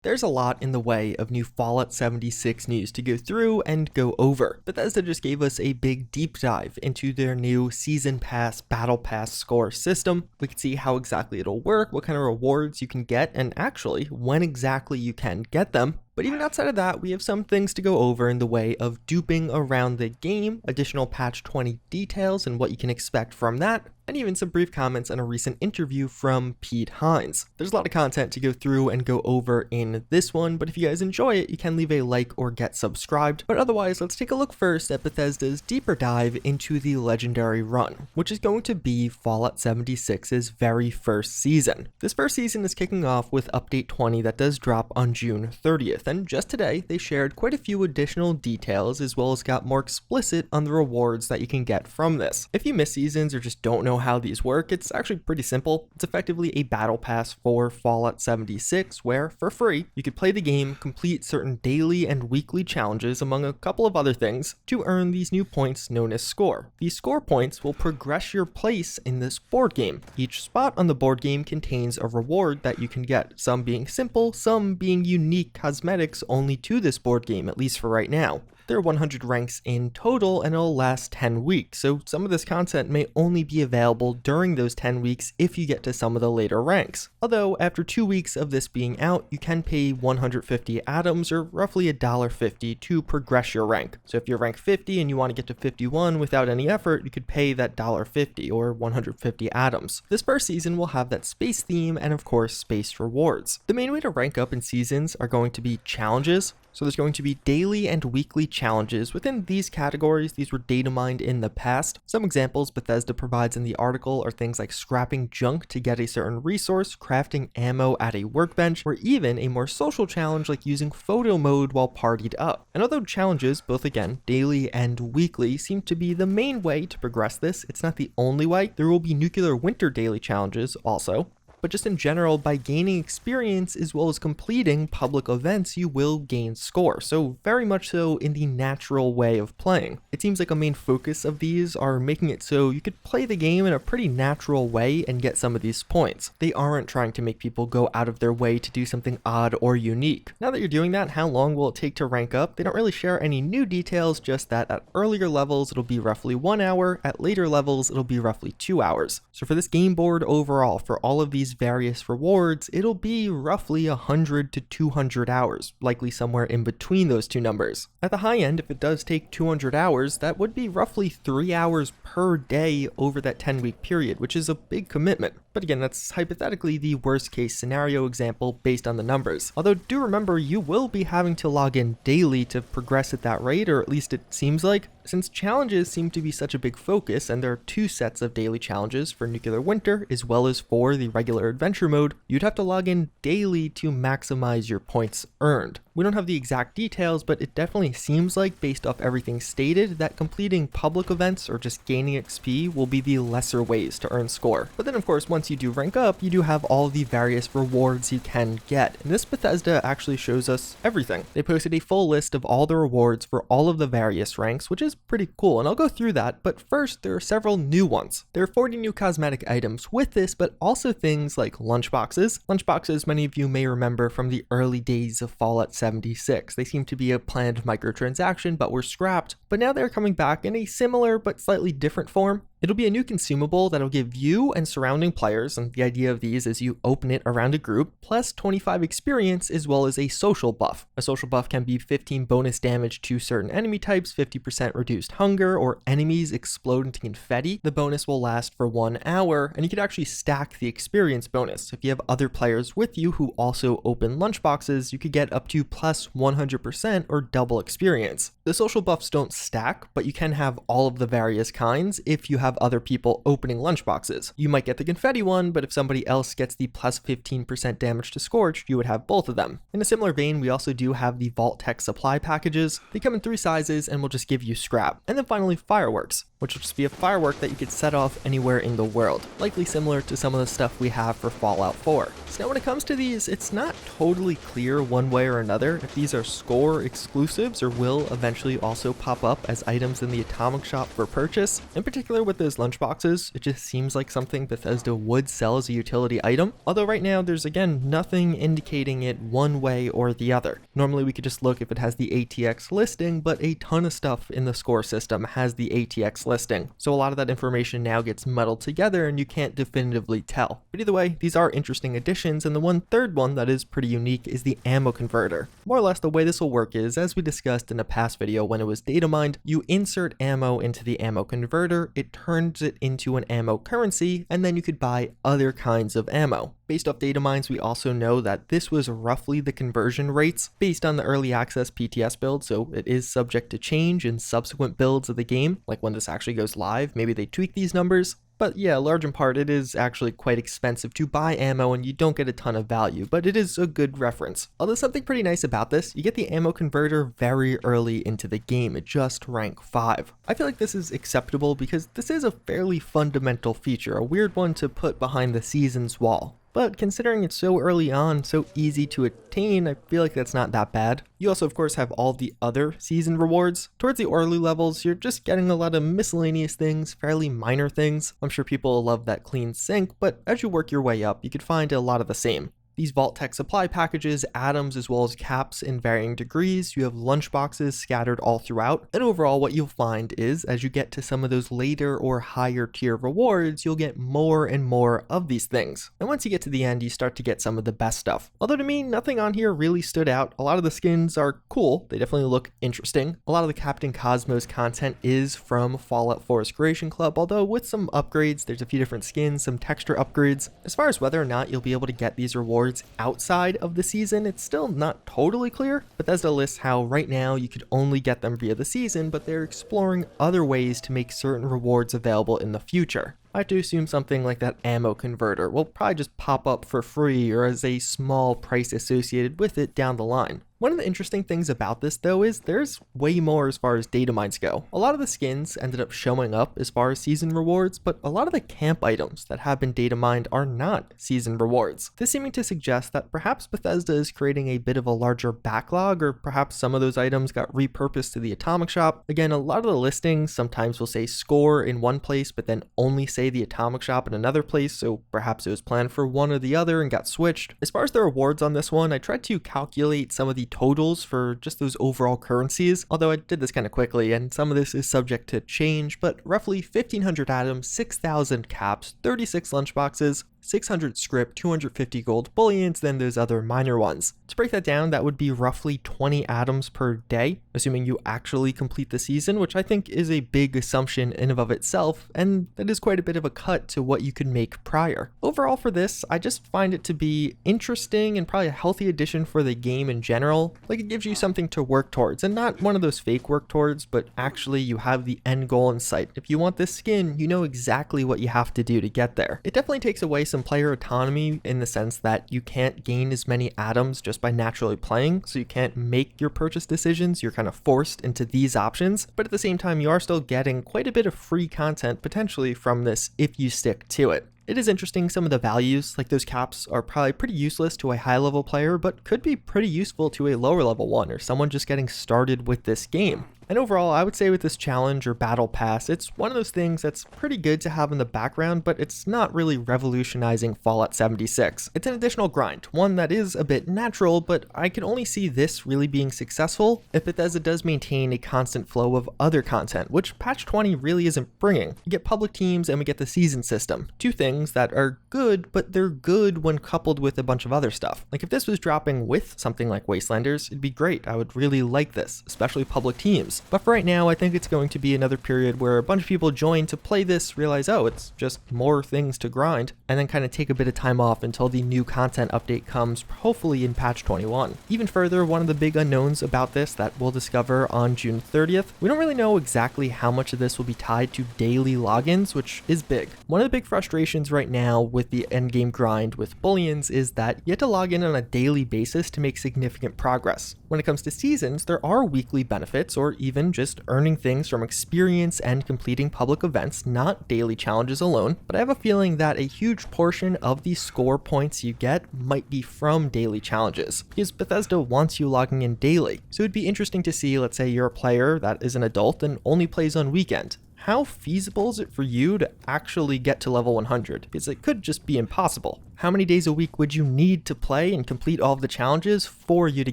There's a lot in the way of new Fallout 76 news to go through and go over. Bethesda just gave us a big deep dive into their new Season Pass Battle Pass score system. We can see how exactly it'll work, what kind of rewards you can get, and actually when exactly you can get them. But even outside of that, we have some things to go over in the way of duping around the game, additional patch 20 details and what you can expect from that, and even some brief comments on a recent interview from Pete Hines. There's a lot of content to go through and go over in this one, but if you guys enjoy it, you can leave a like or get subscribed. But otherwise, let's take a look first at Bethesda's deeper dive into the Legendary run, which is going to be Fallout 76's very first season. This first season is kicking off with Update 20 that does drop on June 30th, and just today, they shared quite a few additional details as well as got more explicit on the rewards that you can get from this. If you miss seasons or just don't know how these work, it's actually pretty simple. It's effectively a battle pass for Fallout 76 where, for free, you could play the game, complete certain daily and weekly challenges among a couple of other things to earn these new points known as score. These score points will progress your place in this board game. Each spot on the board game contains a reward that you can get, some being simple, some being unique cosmetics only to this board game, at least for right now. There are 100 ranks in total and it'll last 10 weeks, so some of this content may only be available during those 10 weeks if you get to some of the later ranks. Although after 2 weeks of this being out, you can pay 150 atoms or roughly $1.50 to progress your rank. So if you're rank 50 and you want to get to 51 without any effort, you could pay that $1.50 or 150 atoms. This first season will have that space theme and of course space rewards. The main way to rank up in seasons are going to be challenges. So there's going to be daily and weekly challenges within these categories. These were data mined in the past. Some examples Bethesda provides in the article are things like scrapping junk to get a certain resource, crafting ammo at a workbench, or even a more social challenge like using photo mode while partied up. And although challenges, both again daily and weekly, seem to be the main way to progress this, it's not the only way. There will be nuclear winter daily challenges also. But just in general, by gaining experience as well as completing public events, you will gain score. So very much so in the natural way of playing. It seems like a main focus of these are making it so you could play the game in a pretty natural way and get some of these points. They aren't trying to make people go out of their way to do something odd or unique. Now that you're doing that, how long will it take to rank up? They don't really share any new details, just that at earlier levels it'll be roughly 1 hour, at later levels it'll be roughly 2 hours. So for this game board overall, for all of these various rewards, it'll be roughly 100 to 200 hours, likely somewhere in between those two numbers. At the high end, if it does take 200 hours, that would be roughly 3 hours per day over that 10-week period, which is a big commitment. But again, that's hypothetically the worst case scenario example based on the numbers. Although do remember, you will be having to log in daily to progress at that rate, or at least it seems like. Since challenges seem to be such a big focus, and there are 2 sets of daily challenges for Nuclear Winter as well as for the regular adventure mode, you'd have to log in daily to maximize your points earned. We don't have the exact details, but it definitely seems like, based off everything stated, that completing public events or just gaining XP will be the lesser ways to earn score. But then of course, once you do rank up, you do have all the various rewards you can get. And this Bethesda actually shows us everything. They posted a full list of all the rewards for all of the various ranks, which is pretty cool, and I'll go through that, but first there are several new ones. There are 40 new cosmetic items with this, but also things like Lunchboxes. Lunchboxes, many of you may remember from the early days of Fallout 76. They seem to be a planned microtransaction, but were scrapped, but now they're coming back in a similar but slightly different form. It'll be a new consumable that'll give you and surrounding players, and the idea of these is you open it around a group, plus 25 experience as well as a social buff. A social buff can be 15 bonus damage to certain enemy types, 50% reduced hunger, or enemies explode into confetti. The bonus will last for 1 hour, and you could actually stack the experience bonus. If you have other players with you who also open lunchboxes, you could get up to plus 100% or double experience. The social buffs don't stack, but you can have all of the various kinds if you have other people opening lunchboxes. You might get the confetti one, but if somebody else gets the plus 15% damage to scorched, you would have both of them. In a similar vein, we also do have the Vault Tech supply packages. They come in 3 sizes and will just give you scrap. And then finally, fireworks, which will just be a firework that you could set off anywhere in the world, likely similar to some of the stuff we have for Fallout 4. So now when it comes to these, it's not totally clear one way or another if these are score exclusives or will eventually also pop up as items in the Atomic Shop for purchase. In particular with those lunchboxes, it just seems like something Bethesda would sell as a utility item, although right now there's again nothing indicating it one way or the other. Normally we could just look if it has the ATX listing, but a ton of stuff in the score system has the ATX listing, so a lot of that information now gets muddled together and you can't definitively tell. But either way, these are interesting additions, and the third one that is pretty unique is the ammo converter. More or less the way this will work is, as we discussed in a past video when it was data mined, you insert ammo into the ammo converter, it turns it into an ammo currency, and then you could buy other kinds of ammo. Based off data mines, we also know that this was roughly the conversion rates based on the early access PTS build, so it is subject to change in subsequent builds of the game, like when this actually goes live, maybe they tweak these numbers. But yeah, large in part, it is actually quite expensive to buy ammo and you don't get a ton of value, but it is a good reference. Although something pretty nice about this, you get the ammo converter very early into the game at just rank 5. I feel like this is acceptable because this is a fairly fundamental feature, a weird one to put behind the season's wall. But considering it's so early on, so easy to attain, I feel like that's not that bad. You also of course have all the other season rewards. Towards the early levels, you're just getting a lot of miscellaneous things, fairly minor things. I'm sure people will love that clean sync, but as you work your way up, you could find a lot of the same. These Vault Tech supply packages, atoms, as well as caps in varying degrees. You have lunchboxes scattered all throughout, and overall what you'll find is, as you get to some of those later or higher tier rewards, you'll get more and more of these things. And once you get to the end, you start to get some of the best stuff. Although to me, nothing on here really stood out. A lot of the skins are cool, they definitely look interesting. A lot of the Captain Cosmos content is from Fallout 4's Creation Club, although with some upgrades, there's a few different skins, some texture upgrades. As far as whether or not you'll be able to get these rewards outside of the season, it's still not totally clear. Bethesda lists how right now you could only get them via the season, but they're exploring other ways to make certain rewards available in the future. I have to assume something like that ammo converter will probably just pop up for free or as a small price associated with it down the line. One of the interesting things about this though is there's way more as far as data mines go. A lot of the skins ended up showing up as far as season rewards, but a lot of the camp items that have been data mined are not season rewards. This seeming to suggest that perhaps Bethesda is creating a bit of a larger backlog, or perhaps some of those items got repurposed to the Atomic Shop. Again, a lot of the listings sometimes will say score in one place, but then only say the Atomic Shop in another place, so perhaps it was planned for one or the other and got switched. As far as the rewards on this one, I tried to calculate some of the totals for just those overall currencies, although I did this kind of quickly and some of this is subject to change, but roughly 1,500 atoms, 6,000 caps, 36 lunchboxes, 600 script, 250 gold bullions, then those other minor ones. To break that down, that would be roughly 20 atoms per day, assuming you actually complete the season, which I think is a big assumption in and of itself, and that is quite a bit of a cut to what you could make prior. Overall for this, I just find it to be interesting and probably a healthy addition for the game in general. Like, it gives you something to work towards, and not one of those fake work towards, but actually you have the end goal in sight. If you want this skin, you know exactly what you have to do to get there. It definitely takes away some player autonomy in the sense that you can't gain as many atoms just by naturally playing, so you can't make your purchase decisions, you're kind of forced into these options, but at the same time you are still getting quite a bit of free content potentially from this if you stick to it. It is interesting, some of the values, like those caps, are probably pretty useless to a high level player, but could be pretty useful to a lower level one or someone just getting started with this game. And overall, I would say with this challenge or battle pass, it's one of those things that's pretty good to have in the background, but it's not really revolutionizing Fallout 76. It's an additional grind, one that is a bit natural, but I can only see this really being successful if Bethesda does maintain a constant flow of other content, which patch 20 really isn't bringing. We get public teams and we get the season system, two things that are good, but they're good when coupled with a bunch of other stuff. Like if this was dropping with something like Wastelanders, it'd be great. I would really like this, especially public teams. But for right now, I think it's going to be another period where a bunch of people join to play this, realize, oh, it's just more things to grind, and then kind of take a bit of time off until the new content update comes, hopefully in patch 21. Even further, one of the big unknowns about this that we'll discover on June 30th, we don't really know exactly how much of this will be tied to daily logins, which is big. One of the big frustrations right now with the endgame grind with bullions is that you have to log in on a daily basis to make significant progress. When it comes to seasons, there are weekly benefits or even just earning things from experience and completing public events, not daily challenges alone, but I have a feeling that a huge portion of the score points you get might be from daily challenges, because Bethesda wants you logging in daily. So it'd be interesting to see, let's say you're a player that is an adult and only plays on weekend. how feasible is it for you to actually get to level 100? Because it could just be impossible. How many days a week would you need to play and complete all of the challenges for you to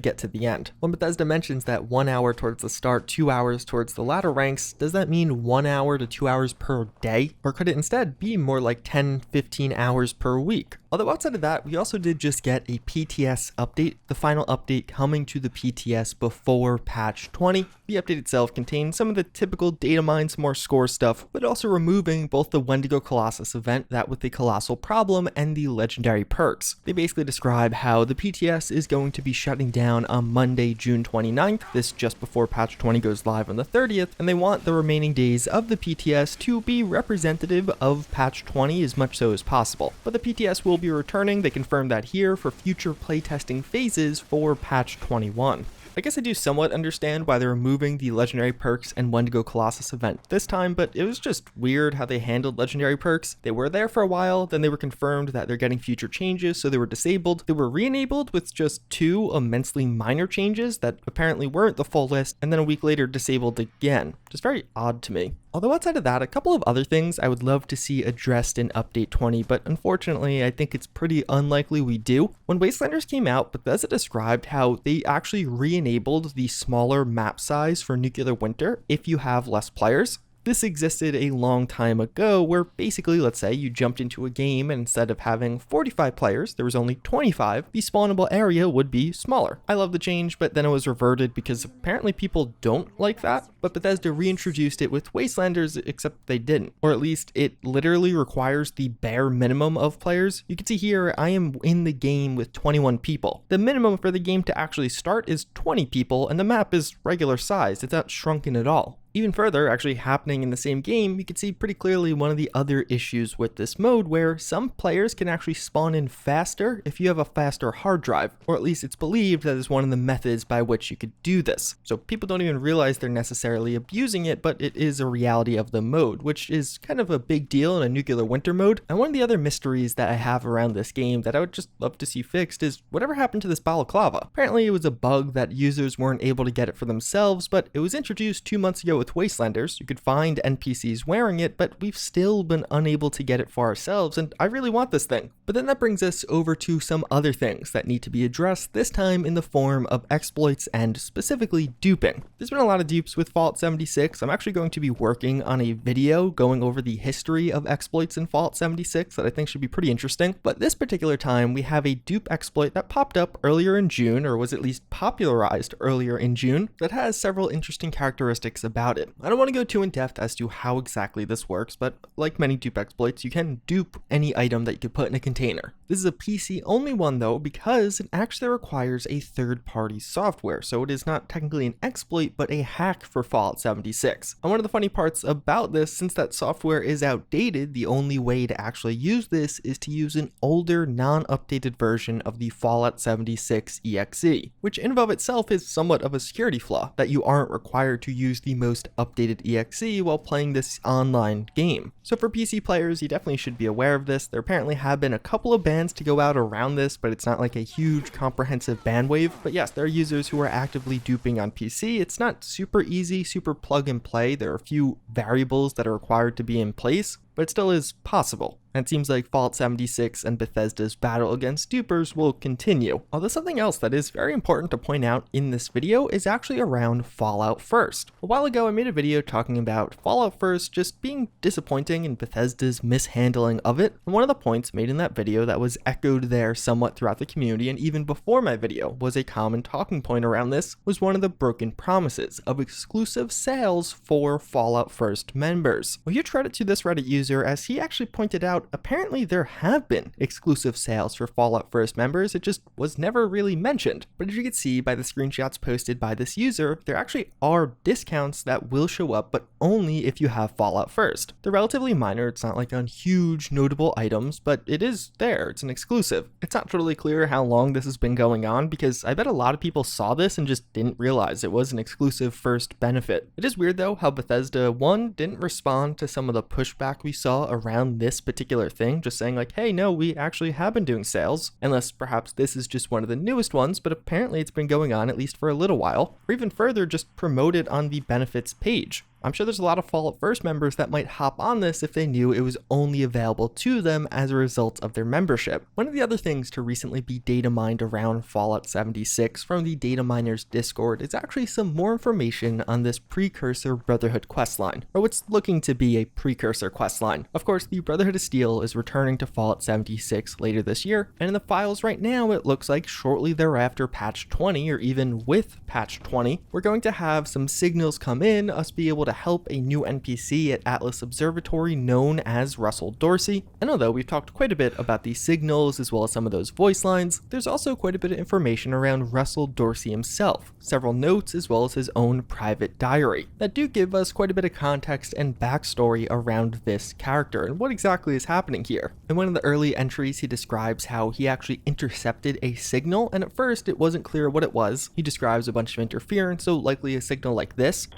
get to the end? When Bethesda mentions that 1 hour towards the start, 2 hours towards the latter ranks, does that mean 1 hour to 2 hours per day? Or could it instead be more like 10, 15 hours per week? Although outside of that, we also did just get a PTS update, the final update coming to the PTS before patch 20. The update itself contains some of the typical data mines, more score stuff, but also removing both the Wendigo Colossus event, that with the Colossal Problem, and the legendary perks. They basically describe how the PTS is going to be shutting down on Monday, June 29th, this just before patch 20 goes live on the 30th, and they want the remaining days of the PTS to be representative of patch 20 as much so as possible. But the PTS will be returning, they confirmed that here, for future playtesting phases for patch 21. I guess I do somewhat understand why they're removing the legendary perks and Wendigo Colossus event this time, but it was just weird how they handled legendary perks. They were there for a while, then they were confirmed that they're getting future changes, so they were disabled. They were re-enabled with just 2 immensely minor changes that apparently weren't the full list, and then a week later disabled again. Just very odd to me. Although outside of that, a couple of other things I would love to see addressed in Update 20, but unfortunately I think it's pretty unlikely we do. When Wastelanders came out, Bethesda described how they actually re-enabled the smaller map size for Nuclear Winter if you have less players. This existed a long time ago where basically, let's say you jumped into a game and instead of having 45 players, there was only 25, the spawnable area would be smaller. I love the change, but then it was reverted because apparently people don't like that, but Bethesda reintroduced it with Wastelanders, except they didn't. Or at least it literally requires the bare minimum of players. You can see here, I am in the game with 21 people. The minimum for the game to actually start is 20 people, and the map is regular size. It's not shrunken at all. Even further, actually happening in the same game, you can see pretty clearly one of the other issues with this mode where some players can actually spawn in faster if you have a faster hard drive, or at least it's believed that is one of the methods by which you could do this. So people don't even realize they're necessarily abusing it, but it is a reality of the mode, which is kind of a big deal in a Nuclear Winter mode. And one of the other mysteries that I have around this game that I would just love to see fixed is whatever happened to this balaclava. Apparently it was a bug that users weren't able to get it for themselves, but it was introduced 2 months ago with Wastelanders. You could find NPCs wearing it, but we've still been unable to get it for ourselves, and I really want this thing. But then that brings us over to some other things that need to be addressed, this time in the form of exploits and specifically duping. There's been a lot of dupes with Fallout 76. I'm actually going to be working on a video going over the history of exploits in Fallout 76 that I think should be pretty interesting. But this particular time, we have a dupe exploit that popped up earlier in June, or was at least popularized earlier in June, that has several interesting characteristics about it. I don't want to go too in depth as to how exactly this works, but like many dupe exploits, you can dupe any item that you could put in a container. This is a PC only one though, because it actually requires a third-party software, so it is not technically an exploit, but a hack for Fallout 76. And one of the funny parts about this, since that software is outdated, the only way to actually use this is to use an older, non-updated version of the Fallout 76 EXE, which in and of itself is somewhat of a security flaw, that you aren't required to use the most updated EXE while playing this online game. So for PC players, you definitely should be aware of this. There apparently have been a couple of bans to go out around this, but it's not like a huge comprehensive ban wave. But yes, there are users who are actively duping on PC. It's not super easy, super plug and play. There are a few variables that are required to be in place, but it still is possible. And it seems like Fallout 76 and Bethesda's battle against dupers will continue. Although something else that is very important to point out in this video is actually around Fallout First. A while ago I made a video talking about Fallout First just being disappointing and Bethesda's mishandling of it. And one of the points made in that video that was echoed there somewhat throughout the community and even before my video was a common talking point around this was one of the broken promises of exclusive sales for Fallout First members. Well, huge credit to this Reddit user as he actually pointed out apparently there have been exclusive sales for Fallout First members, it just was never really mentioned. But as you can see by the screenshots posted by this user, there actually are discounts that will show up, but only if you have Fallout First. They're relatively minor, it's not like on huge notable items, but it is there, it's an exclusive. It's not totally clear how long this has been going on because I bet a lot of people saw this and just didn't realize it was an exclusive First benefit. It is weird though how Bethesda, one, didn't respond to some of the pushback we saw around this particular thing, just saying like, hey, no, we actually have been doing sales, unless perhaps this is just one of the newest ones, but apparently it's been going on at least for a little while, or even further, just promote it on the benefits page. I'm sure there's a lot of Fallout First members that might hop on this if they knew it was only available to them as a result of their membership. One of the other things to recently be data mined around Fallout 76 from the Data Miners Discord is actually some more information on this Precursor Brotherhood questline, or what's looking to be a precursor questline. Of course, the Brotherhood of Steel is returning to Fallout 76 later this year, and in the files right now it looks like shortly thereafter patch 20, or even with patch 20, we're going to have some signals come in, us be able to help a new NPC at Atlas Observatory known as Russell Dorsey. And although we've talked quite a bit about these signals as well as some of those voice lines, there's also quite a bit of information around Russell Dorsey himself, several notes as well as his own private diary that do give us quite a bit of context and backstory around this character and what exactly is happening here. In one of the early entries, he describes how he actually intercepted a signal, and at first it wasn't clear what it was. He describes a bunch of interference, so likely a signal like this.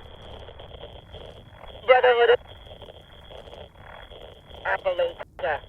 Brotherhood Appalachia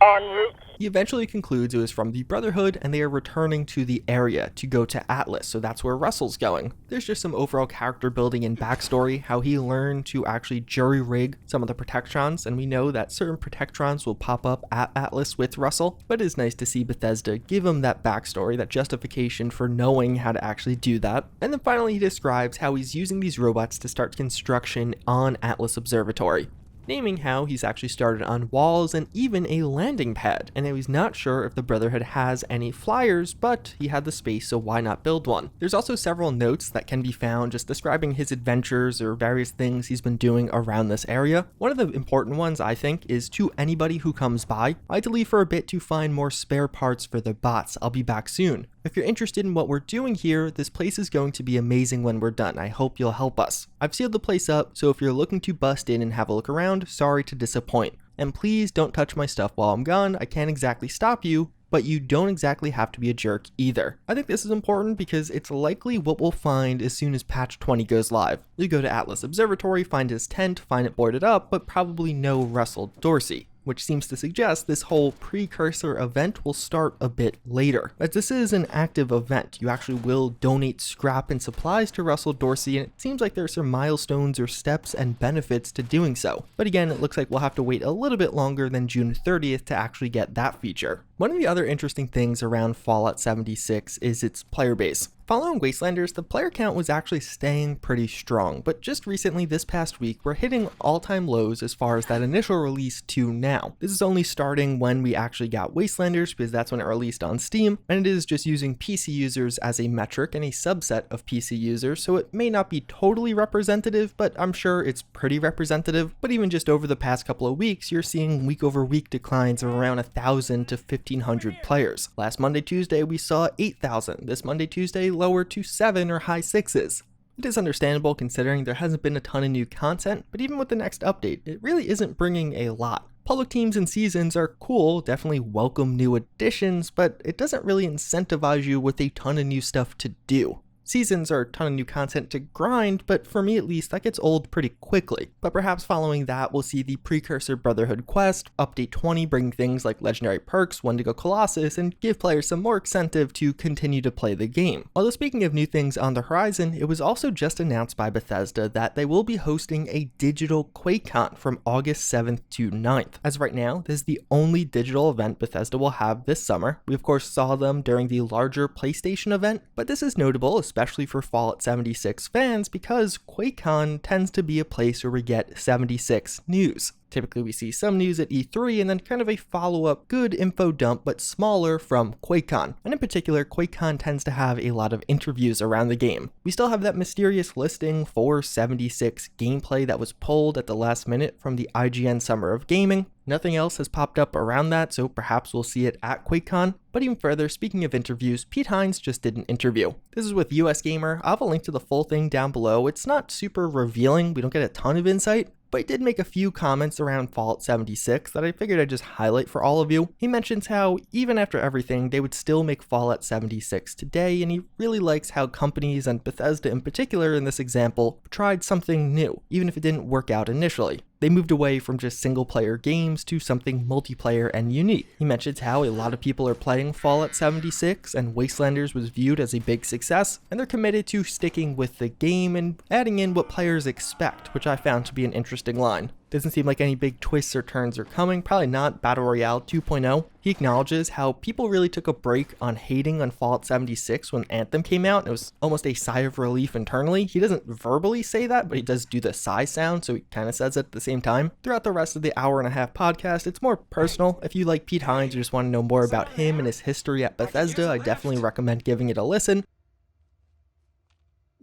en route. He eventually concludes it was from the Brotherhood and they are returning to the area to go to Atlas, so that's where Russell's going. There's just some overall character building and backstory, how he learned to actually jury-rig some of the protectrons, and we know that certain protectrons will pop up at Atlas with Russell, but it is nice to see Bethesda give him that backstory, that justification for knowing how to actually do that. And then finally he describes how he's using these robots to start construction on Atlas Observatory, naming how he's actually started on walls and even a landing pad, and he's not sure if the Brotherhood has any flyers, but he had the space, so why not build one? There's also several notes that can be found just describing his adventures or various things he's been doing around this area. One of the important ones, I think, is to anybody who comes by, I had to leave for a bit to find more spare parts for the bots. I'll be back soon. If you're interested in what we're doing here, this place is going to be amazing when we're done. I hope you'll help us. I've sealed the place up, so if you're looking to bust in and have a look around, sorry to disappoint. And please don't touch my stuff while I'm gone. I can't exactly stop you, but you don't exactly have to be a jerk either. I think this is important because it's likely what we'll find as soon as patch 20 goes live. You go to Atlas Observatory, find his tent, find it boarded up, but probably no Russell Dorsey, which seems to suggest this whole precursor event will start a bit later. As this is an active event, you actually will donate scrap and supplies to Russell Dorsey, and it seems like there are some milestones or steps and benefits to doing so. But again, it looks like we'll have to wait a little bit longer than June 30th to actually get that feature. One of the other interesting things around Fallout 76 is its player base. Following Wastelanders, the player count was actually staying pretty strong, but just recently this past week, we're hitting all-time lows as far as that initial release to now. This is only starting when we actually got Wastelanders, because that's when it released on Steam, and it is just using PC users as a metric and a subset of PC users, so it may not be totally representative, but I'm sure it's pretty representative. But even just over the past couple of weeks, you're seeing week-over-week declines of around 1,000 to 1,500 players. Last Monday, Tuesday, we saw 8,000. This Monday, Tuesday, lower to 7 or high 6s. It is understandable considering there hasn't been a ton of new content, but even with the next update, it really isn't bringing a lot. Public teams and seasons are cool, definitely welcome new additions, but it doesn't really incentivize you with a ton of new stuff to do. Seasons are a ton of new content to grind, but for me at least, that gets old pretty quickly. But perhaps following that, we'll see the Precursor Brotherhood quest, Update 20 bring things like legendary perks, Wendigo Colossus, and give players some more incentive to continue to play the game. Although speaking of new things on the horizon, it was also just announced by Bethesda that they will be hosting a digital QuakeCon from August 7th to 9th. As of right now, this is the only digital event Bethesda will have this summer. We of course saw them during the larger PlayStation event, but this is notable, especially for Fallout 76 fans, because QuakeCon tends to be a place where we get 76 news. Typically we see some news at E3 and then kind of a follow-up good info dump but smaller from QuakeCon. And in particular, QuakeCon tends to have a lot of interviews around the game. We still have that mysterious listing for 76 gameplay that was pulled at the last minute from the IGN Summer of Gaming. Nothing else has popped up around that, so perhaps we'll see it at QuakeCon. But even further, speaking of interviews, Pete Hines just did an interview. This is with US Gamer. I'll have a link to the full thing down below. It's not super revealing, we don't get a ton of insight, but he did make a few comments around Fallout 76 that I figured I'd just highlight for all of you. He mentions how, even after everything, they would still make Fallout 76 today, and he really likes how companies, and Bethesda in particular in this example, tried something new, even if it didn't work out initially. They moved away from just single-player games to something multiplayer and unique. He mentions how a lot of people are playing Fallout 76 and Wastelanders was viewed as a big success, and they're committed to sticking with the game and adding in what players expect, which I found to be an interesting line. Doesn't seem like any big twists or turns are coming, probably not Battle Royale 2.0. He acknowledges how people really took a break on hating on Fallout 76 when Anthem came out, and it was almost a sigh of relief internally. He doesn't verbally say that, but he does do the sigh sound, so he kind of says it at the same time. Throughout the rest of the hour-and-a-half podcast, it's more personal. If you like Pete Hines or just want to know more about him and his history at Bethesda, I definitely recommend giving it a listen.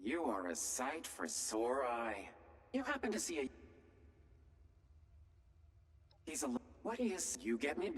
You are a sight for sore eye. You happen to see a... He's a... What is... You get me back?